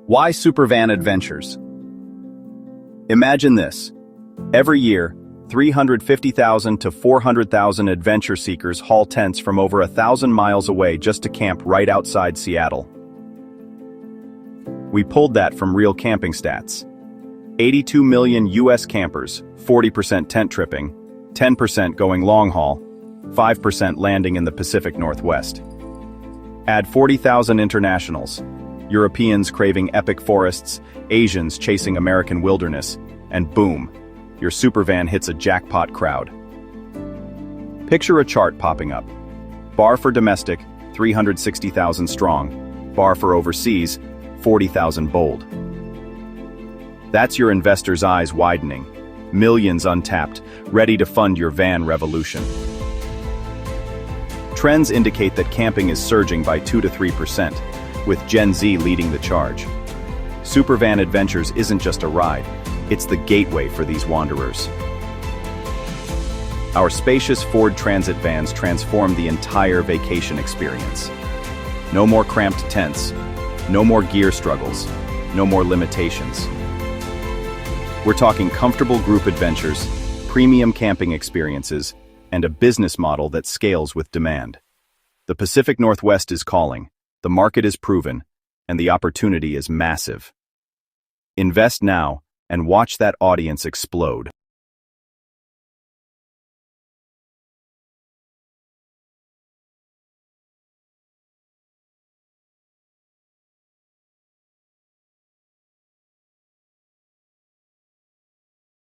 Why Supervan Adventures? Imagine this. Every year, 350,000 to 400,000 adventure seekers haul tents from over 1,000 miles away just to camp right outside Seattle. We pulled that from real camping stats. 82 million U.S. campers, 40% tent tripping, 10% going long haul, 5% landing in the Pacific Northwest. Add 40,000 internationals, Europeans craving epic forests, Asians chasing American wilderness, and boom, your supervan hits a jackpot crowd. Picture a chart popping up. Bar for domestic, 360,000 strong. Bar for overseas, 40,000 bold. That's your investor's eyes widening. Millions untapped, ready to fund your van revolution. Trends indicate that camping is surging by 2 to 3%, with Gen Z leading the charge. Supervan Adventures isn't just a ride, it's the gateway for these wanderers. Our spacious Ford Transit vans transform the entire vacation experience. No more cramped tents, no more gear struggles, no more limitations. We're talking comfortable group adventures, premium camping experiences, and a business model that scales with demand. The Pacific Northwest is calling, the market is proven, and the opportunity is massive. Invest now and watch that audience explode.